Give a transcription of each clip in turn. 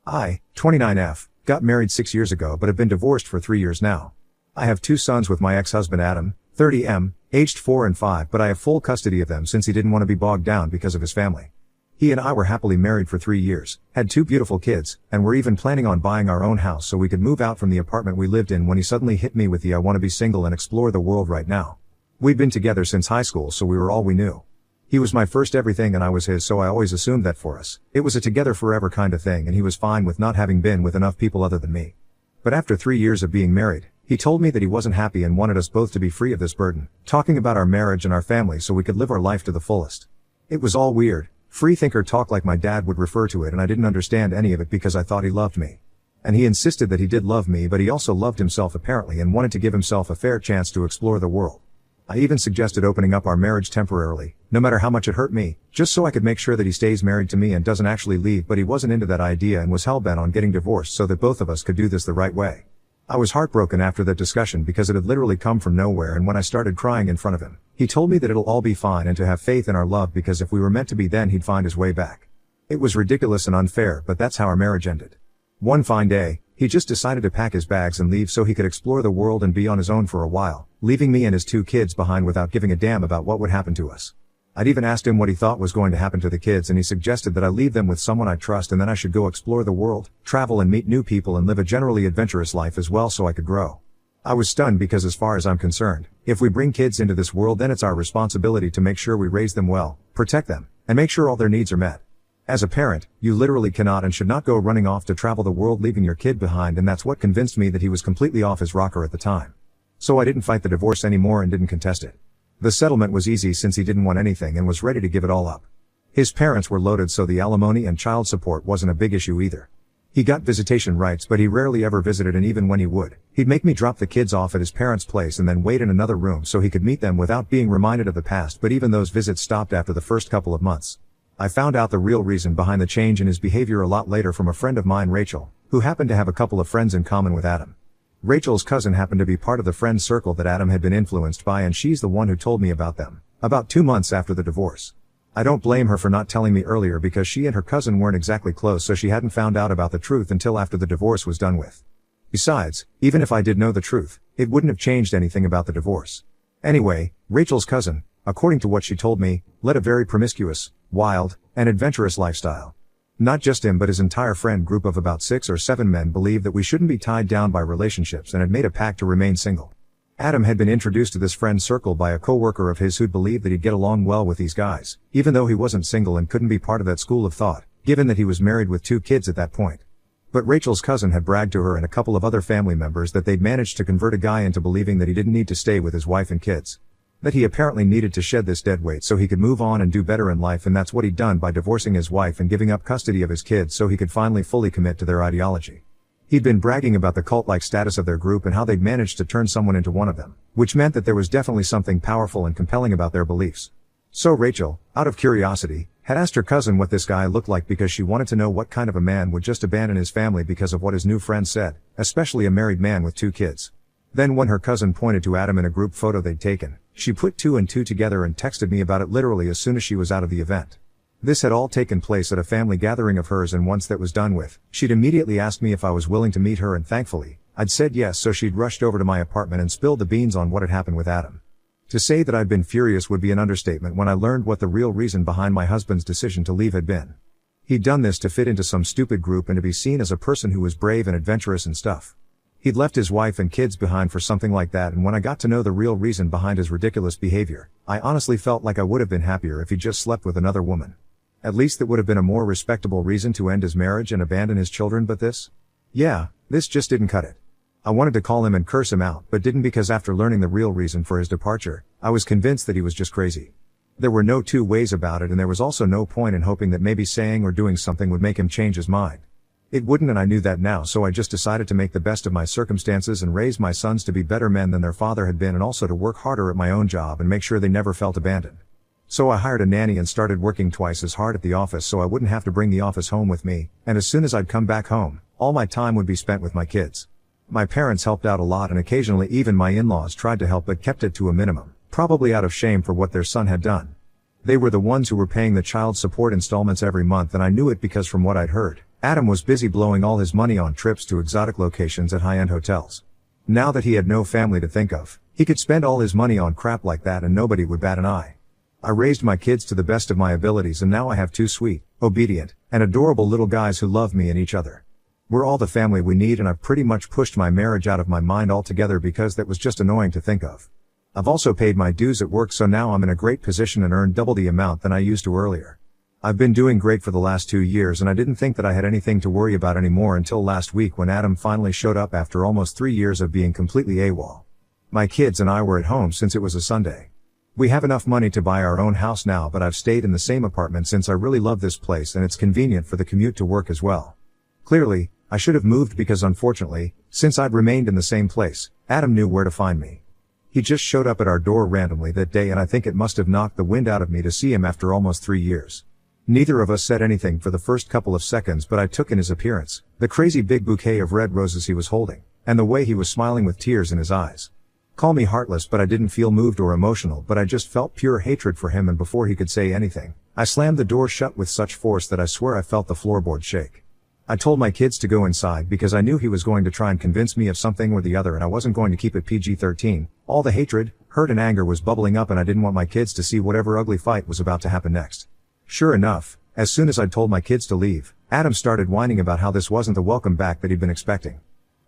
I, 29F, got married 6 years ago but have been divorced for 3 years now. I have 2 sons with my ex-husband Adam, 30M, aged 4 and 5, but I have full custody of them since he didn't want to be bogged down because of his family. He and I were happily married for 3 years, had 2 beautiful kids, and were even planning on buying our own house so we could move out from the apartment we lived in when he suddenly hit me with the "I want to be single and explore the world right now." We'd been together since high school, so we were all we knew. He was my first everything and I was his, so I always assumed that for us, it was a together forever kind of thing, and he was fine with not having been with enough people other than me. But after 3 years of being married, he told me that he wasn't happy and wanted us both to be free of this burden, talking about our marriage and our family so we could live our life to the fullest. It was all weird, free thinker talk like my dad would refer to it, and I didn't understand any of it because I thought he loved me. And he insisted that he did love me, but he also loved himself apparently and wanted to give himself a fair chance to explore the world. I even suggested opening up our marriage temporarily, no matter how much it hurt me, just so I could make sure that he stays married to me and doesn't actually leave, but he wasn't into that idea and was hellbent on getting divorced so that both of us could do this the right way. I was heartbroken after that discussion because it had literally come from nowhere, and when I started crying in front of him, he told me that it'll all be fine and to have faith in our love because if we were meant to be then he'd find his way back. It was ridiculous and unfair, but that's how our marriage ended. One fine day, he just decided to pack his bags and leave so he could explore the world and be on his own for a while, leaving me and his 2 kids behind without giving a damn about what would happen to us. I'd even asked him what he thought was going to happen to the kids, and he suggested that I leave them with someone I trust and then I should go explore the world, travel and meet new people and live a generally adventurous life as well so I could grow. I was stunned because as far as I'm concerned, if we bring kids into this world then it's our responsibility to make sure we raise them well, protect them, and make sure all their needs are met. As a parent, you literally cannot and should not go running off to travel the world leaving your kid behind, and that's what convinced me that he was completely off his rocker at the time. So I didn't fight the divorce anymore and didn't contest it. The settlement was easy since he didn't want anything and was ready to give it all up. His parents were loaded, so the alimony and child support wasn't a big issue either. He got visitation rights, but he rarely ever visited, and even when he would, he'd make me drop the kids off at his parents' place and then wait in another room so he could meet them without being reminded of the past, but even those visits stopped after the first couple of months. I found out the real reason behind the change in his behavior a lot later from a friend of mine, Rachel, who happened to have a couple of friends in common with Adam. Rachel's cousin happened to be part of the friend circle that Adam had been influenced by, and she's the one who told me about them, about 2 months after the divorce. I don't blame her for not telling me earlier because she and her cousin weren't exactly close, so she hadn't found out about the truth until after the divorce was done with. Besides, even if I did know the truth, it wouldn't have changed anything about the divorce. Anyway, Rachel's cousin, according to what she told me, led a very promiscuous, wild, and adventurous lifestyle. Not just him but his entire friend group of about 6 or 7 men believed that we shouldn't be tied down by relationships and had made a pact to remain single. Adam had been introduced to this friend circle by a coworker of his who'd believed that he'd get along well with these guys, even though he wasn't single and couldn't be part of that school of thought, given that he was married with 2 kids at that point. But Rachel's cousin had bragged to her and a couple of other family members that they'd managed to convert a guy into believing that he didn't need to stay with his wife and kids. That he apparently needed to shed this dead weight so he could move on and do better in life, and that's what he'd done by divorcing his wife and giving up custody of his kids so he could finally fully commit to their ideology. He'd been bragging about the cult-like status of their group and how they'd managed to turn someone into one of them, which meant that there was definitely something powerful and compelling about their beliefs. So Rachel, out of curiosity, had asked her cousin what this guy looked like because she wanted to know what kind of a man would just abandon his family because of what his new friend said, especially a married man with 2 kids. Then when her cousin pointed to Adam in a group photo they'd taken, she put 2 and 2 together and texted me about it literally as soon as she was out of the event. This had all taken place at a family gathering of hers, and once that was done with, she'd immediately asked me if I was willing to meet her, and thankfully, I'd said yes, so she'd rushed over to my apartment and spilled the beans on what had happened with Adam. To say that I'd been furious would be an understatement when I learned what the real reason behind my husband's decision to leave had been. He'd done this to fit into some stupid group and to be seen as a person who was brave and adventurous and stuff. He'd left his wife and kids behind for something like that, and when I got to know the real reason behind his ridiculous behavior, I honestly felt like I would have been happier if he'd just slept with another woman. At least that would have been a more respectable reason to end his marriage and abandon his children, but this? Yeah, this just didn't cut it. I wanted to call him and curse him out, but didn't because after learning the real reason for his departure, I was convinced that he was just crazy. There were no 2 ways about it, and there was also no point in hoping that maybe saying or doing something would make him change his mind. It wouldn't, and I knew that now, so I just decided to make the best of my circumstances and raise my sons to be better men than their father had been, and also to work harder at my own job and make sure they never felt abandoned. So I hired a nanny and started working twice as hard at the office so I wouldn't have to bring the office home with me, and as soon as I'd come back home, all my time would be spent with my kids. My parents helped out a lot, and occasionally even my in-laws tried to help, but kept it to a minimum, probably out of shame for what their son had done. They were the ones who were paying the child support installments every month, and I knew it because from what I'd heard, Adam was busy blowing all his money on trips to exotic locations at high-end hotels. Now that he had no family to think of, he could spend all his money on crap like that and nobody would bat an eye. I raised my kids to the best of my abilities and now I have two sweet, obedient, and adorable little guys who love me and each other. We're all the family we need and I've pretty much pushed my marriage out of my mind altogether because that was just annoying to think of. I've also paid my dues at work so now I'm in a great position and earn double the amount than I used to earlier. I've been doing great for the last 2 years and I didn't think that I had anything to worry about anymore until last week when Adam finally showed up after almost 3 years of being completely AWOL. My kids and I were at home since it was a Sunday. We have enough money to buy our own house now but I've stayed in the same apartment since I really love this place and it's convenient for the commute to work as well. Clearly, I should have moved because unfortunately, since I'd remained in the same place, Adam knew where to find me. He just showed up at our door randomly that day and I think it must have knocked the wind out of me to see him after almost 3 years. Neither of us said anything for the first couple of seconds but I took in his appearance, the crazy big bouquet of red roses he was holding, and the way he was smiling with tears in his eyes. Call me heartless but I didn't feel moved or emotional but I just felt pure hatred for him and before he could say anything, I slammed the door shut with such force that I swear I felt the floorboard shake. I told my kids to go inside because I knew he was going to try and convince me of something or the other and I wasn't going to keep it PG-13. All the hatred, hurt and anger was bubbling up and I didn't want my kids to see whatever ugly fight was about to happen next. Sure enough, as soon as I'd told my kids to leave, Adam started whining about how this wasn't the welcome back that he'd been expecting.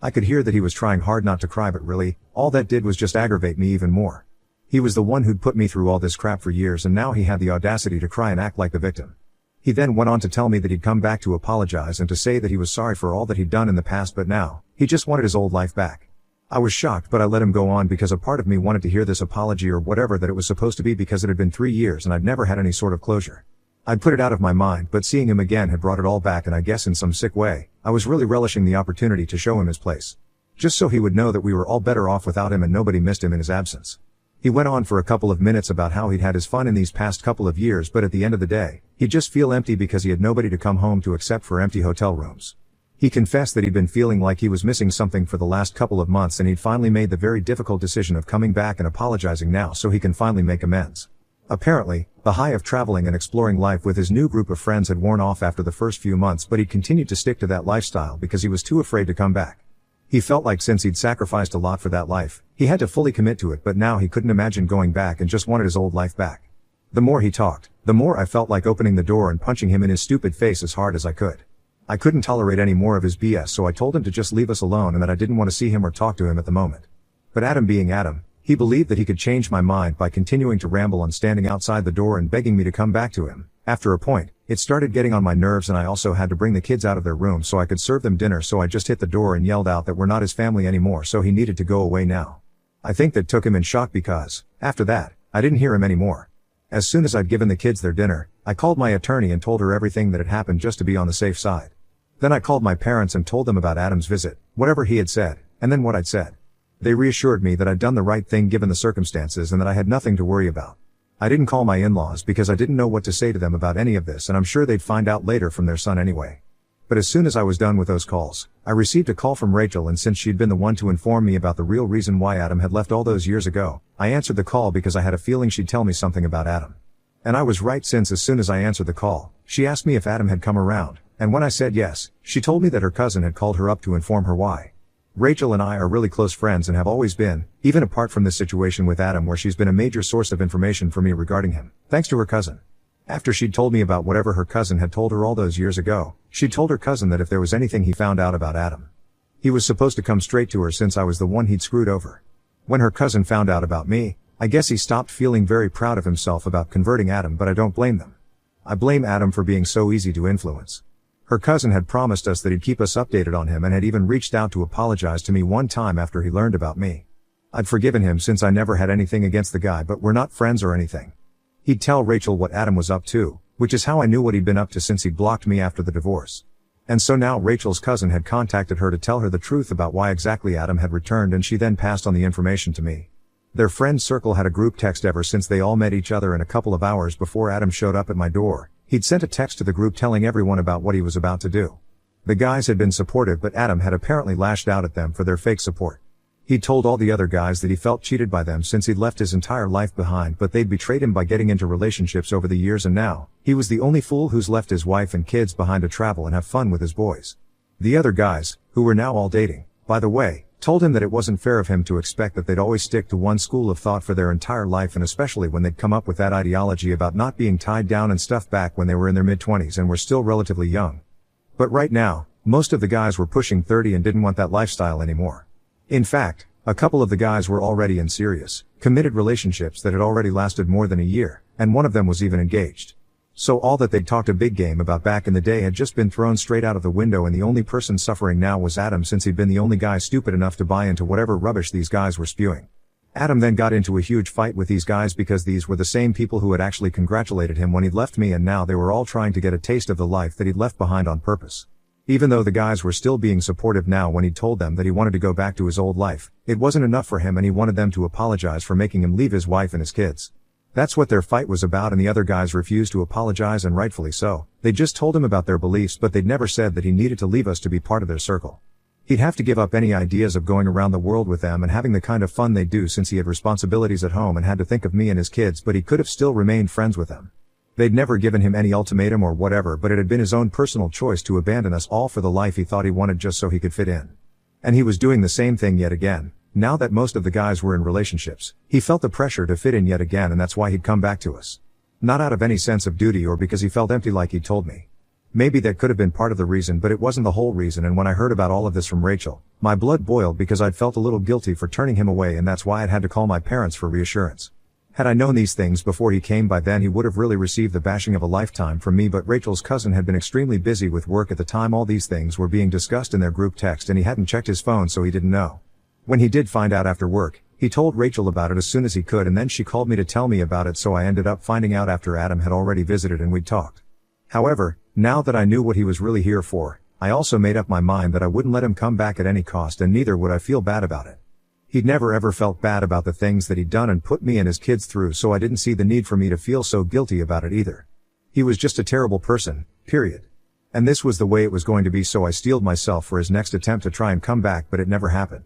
I could hear that he was trying hard not to cry but really, all that did was just aggravate me even more. He was the one who'd put me through all this crap for years and now he had the audacity to cry and act like the victim. He then went on to tell me that he'd come back to apologize and to say that he was sorry for all that he'd done in the past but now, he just wanted his old life back. I was shocked but I let him go on because a part of me wanted to hear this apology or whatever that it was supposed to be because it had been 3 years and I'd never had any sort of closure. I'd put it out of my mind but seeing him again had brought it all back and I guess in some sick way, I was really relishing the opportunity to show him his place. Just so he would know that we were all better off without him and nobody missed him in his absence. He went on for a couple of minutes about how he'd had his fun in these past couple of years but at the end of the day, he'd just feel empty because he had nobody to come home to except for empty hotel rooms. He confessed that he'd been feeling like he was missing something for the last couple of months and he'd finally made the very difficult decision of coming back and apologizing now so he can finally make amends. Apparently, the high of traveling and exploring life with his new group of friends had worn off after the first few months but he continued to stick to that lifestyle because he was too afraid to come back. He felt like since he'd sacrificed a lot for that life, he had to fully commit to it but now he couldn't imagine going back and just wanted his old life back. The more he talked, the more I felt like opening the door and punching him in his stupid face as hard as I could. I couldn't tolerate any more of his BS so I told him to just leave us alone and that I didn't want to see him or talk to him at the moment. But Adam being Adam, he believed that he could change my mind by continuing to ramble and standing outside the door and begging me to come back to him. After a point, it started getting on my nerves and I also had to bring the kids out of their room so I could serve them dinner so I just hit the door and yelled out that we're not his family anymore so he needed to go away now. I think that took him in shock because, after that, I didn't hear him anymore. As soon as I'd given the kids their dinner, I called my attorney and told her everything that had happened just to be on the safe side. Then I called my parents and told them about Adam's visit, whatever he had said, and then what I'd said. They reassured me that I'd done the right thing given the circumstances and that I had nothing to worry about. I didn't call my in-laws because I didn't know what to say to them about any of this and I'm sure they'd find out later from their son anyway. But as soon as I was done with those calls, I received a call from Rachel and since she'd been the one to inform me about the real reason why Adam had left all those years ago, I answered the call because I had a feeling she'd tell me something about Adam. And I was right since as soon as I answered the call, she asked me if Adam had come around, and when I said yes, she told me that her cousin had called her up to inform her why. Rachel and I are really close friends and have always been, even apart from this situation with Adam where she's been a major source of information for me regarding him, thanks to her cousin. After she'd told me about whatever her cousin had told her all those years ago, she'd told her cousin that if there was anything he found out about Adam, he was supposed to come straight to her since I was the one he'd screwed over. When her cousin found out about me, I guess he stopped feeling very proud of himself about converting Adam but I don't blame them. I blame Adam for being so easy to influence. Her cousin had promised us that he'd keep us updated on him and had even reached out to apologize to me one time after he learned about me. I'd forgiven him since I never had anything against the guy but we're not friends or anything. He'd tell Rachel what Adam was up to, which is how I knew what he'd been up to since he'd blocked me after the divorce. And so now Rachel's cousin had contacted her to tell her the truth about why exactly Adam had returned and she then passed on the information to me. Their friend circle had a group text ever since they all met each other and a couple of hours before Adam showed up at my door. He'd sent a text to the group telling everyone about what he was about to do. The guys had been supportive but Adam had apparently lashed out at them for their fake support. He'd told all the other guys that he felt cheated by them since he'd left his entire life behind, but they'd betrayed him by getting into relationships over the years, and now, he was the only fool who's left his wife and kids behind to travel and have fun with his boys. The other guys, who were now all dating, by the way, told him that it wasn't fair of him to expect that they'd always stick to one school of thought for their entire life, and especially when they'd come up with that ideology about not being tied down and stuff back when they were in their mid-20s and were still relatively young. But right now, most of the guys were pushing 30 and didn't want that lifestyle anymore. In fact, a couple of the guys were already in serious, committed relationships that had already lasted more than a year, and one of them was even engaged. So all that they'd talked a big game about back in the day had just been thrown straight out of the window, and the only person suffering now was Adam, since he'd been the only guy stupid enough to buy into whatever rubbish these guys were spewing. Adam then got into a huge fight with these guys because these were the same people who had actually congratulated him when he'd left me, and now they were all trying to get a taste of the life that he'd left behind on purpose. Even though the guys were still being supportive now when he'd told them that he wanted to go back to his old life, it wasn't enough for him, and he wanted them to apologize for making him leave his wife and his kids. That's what their fight was about, and the other guys refused to apologize, and rightfully so. They just told him about their beliefs, but they'd never said that he needed to leave us to be part of their circle. He'd have to give up any ideas of going around the world with them and having the kind of fun they do, since he had responsibilities at home and had to think of me and his kids, but he could have still remained friends with them. They'd never given him any ultimatum or whatever, but it had been his own personal choice to abandon us all for the life he thought he wanted just so he could fit in. And he was doing the same thing yet again. Now that most of the guys were in relationships, he felt the pressure to fit in yet again, and that's why he'd come back to us. Not out of any sense of duty or because he felt empty like he'd told me. Maybe that could have been part of the reason, but it wasn't the whole reason, and when I heard about all of this from Rachel, my blood boiled because I'd felt a little guilty for turning him away, and that's why I'd had to call my parents for reassurance. Had I known these things before he came by then, he would have really received the bashing of a lifetime from me, but Rachel's cousin had been extremely busy with work at the time all these things were being discussed in their group text, and he hadn't checked his phone, so he didn't know. When he did find out after work, he told Rachel about it as soon as he could, and then she called me to tell me about it, so I ended up finding out after Adam had already visited and we'd talked. However, now that I knew what he was really here for, I also made up my mind that I wouldn't let him come back at any cost, and neither would I feel bad about it. He'd never ever felt bad about the things that he'd done and put me and his kids through, so I didn't see the need for me to feel so guilty about it either. He was just a terrible person, period. And this was the way it was going to be, so I steeled myself for his next attempt to try and come back, but it never happened.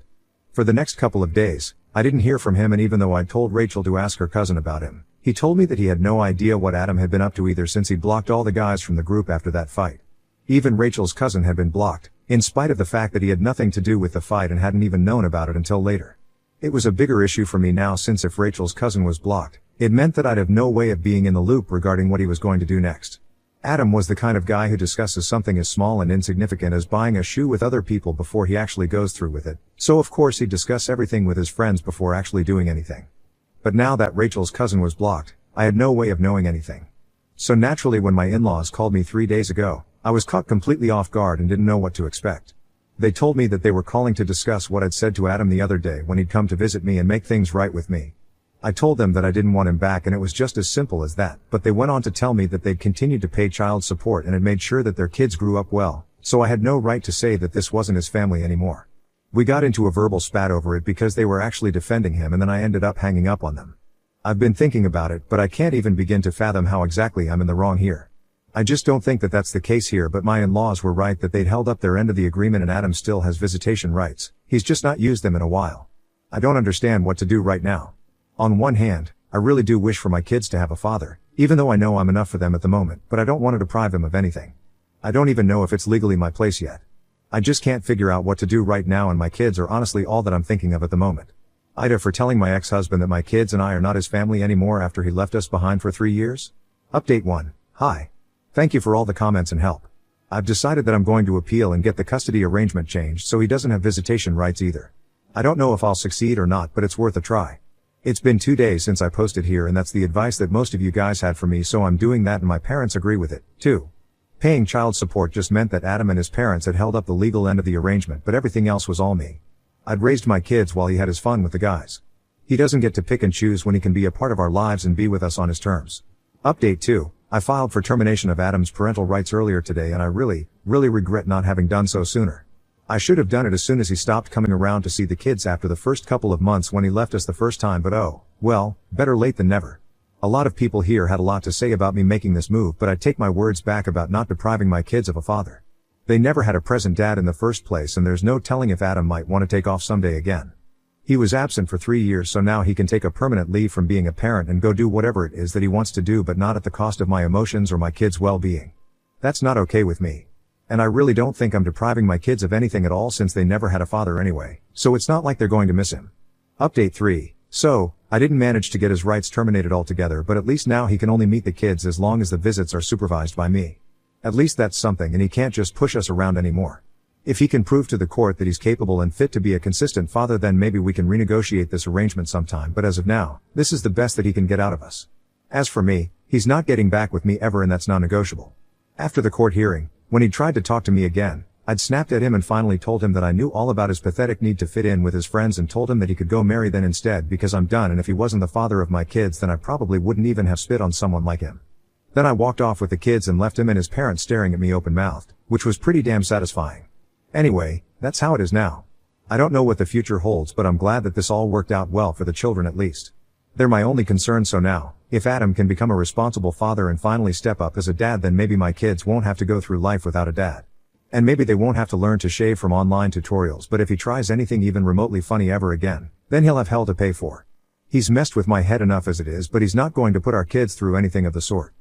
For the next couple of days, I didn't hear from him, and even though I'd told Rachel to ask her cousin about him, he told me that he had no idea what Adam had been up to either, since he'd blocked all the guys from the group after that fight. Even Rachel's cousin had been blocked, in spite of the fact that he had nothing to do with the fight and hadn't even known about it until later. It was a bigger issue for me now, since if Rachel's cousin was blocked, it meant that I'd have no way of being in the loop regarding what he was going to do next. Adam was the kind of guy who discusses something as small and insignificant as buying a shoe with other people before he actually goes through with it, so of course he'd discuss everything with his friends before actually doing anything. But now that Rachel's cousin was blocked, I had no way of knowing anything. So naturally, when my in-laws called me 3 days ago, I was caught completely off guard and didn't know what to expect. They told me that they were calling to discuss what I'd said to Adam the other day when he'd come to visit me and make things right with me. I told them that I didn't want him back, and it was just as simple as that, but they went on to tell me that they'd continued to pay child support and had made sure that their kids grew up well, so I had no right to say that this wasn't his family anymore. We got into a verbal spat over it because they were actually defending him, and then I ended up hanging up on them. I've been thinking about it, but I can't even begin to fathom how exactly I'm in the wrong here. I just don't think that that's the case here, but my in-laws were right that they'd held up their end of the agreement, and Adam still has visitation rights. He's just not used them in a while. I don't understand what to do right now. On one hand, I really do wish for my kids to have a father, even though I know I'm enough for them at the moment, but I don't want to deprive them of anything. I don't even know if it's legally my place yet. I just can't figure out what to do right now, and my kids are honestly all that I'm thinking of at the moment. Ida for telling my ex-husband that my kids and I are not his family anymore after he left us behind for 3 years. Update 1. Hi. Thank you for all the comments and help. I've decided that I'm going to appeal and get the custody arrangement changed so he doesn't have visitation rights either. I don't know if I'll succeed or not, but it's worth a try. It's been 2 days since I posted here, and that's the advice that most of you guys had for me, so I'm doing that, and my parents agree with it, too. Paying child support just meant that Adam and his parents had held up the legal end of the arrangement, but everything else was all me. I'd raised my kids while he had his fun with the guys. He doesn't get to pick and choose when he can be a part of our lives and be with us on his terms. Update 2. I filed for termination of Adam's parental rights earlier today, and I really regret not having done so sooner. I should have done it as soon as he stopped coming around to see the kids after the first couple of months when he left us the first time, but oh, well, better late than never. A lot of people here had a lot to say about me making this move, but I take my words back about not depriving my kids of a father. They never had a present dad in the first place, and there's no telling if Adam might want to take off someday again. He was absent for 3 years, so now he can take a permanent leave from being a parent and go do whatever it is that he wants to do, but not at the cost of my emotions or my kids' well-being. That's not okay with me. And I really don't think I'm depriving my kids of anything at all, since they never had a father anyway, so it's not like they're going to miss him. Update 3. So, I didn't manage to get his rights terminated altogether, but at least now he can only meet the kids as long as the visits are supervised by me. At least that's something, and he can't just push us around anymore. If he can prove to the court that he's capable and fit to be a consistent father, then maybe we can renegotiate this arrangement sometime, but as of now, this is the best that he can get out of us. As for me, he's not getting back with me ever, and that's non-negotiable. After the court hearing, when he tried to talk to me again, I'd snapped at him and finally told him that I knew all about his pathetic need to fit in with his friends, and told him that he could go marry then instead, because I'm done, and if he wasn't the father of my kids then I probably wouldn't even have spit on someone like him. Then I walked off with the kids and left him and his parents staring at me open-mouthed, which was pretty damn satisfying. Anyway, that's how it is now. I don't know what the future holds, but I'm glad that this all worked out well for the children at least. They're my only concern, so now, if Adam can become a responsible father and finally step up as a dad, then maybe my kids won't have to go through life without a dad. And maybe they won't have to learn to shave from online tutorials, but if he tries anything even remotely funny ever again, then he'll have hell to pay for. He's messed with my head enough as it is, but he's not going to put our kids through anything of the sort.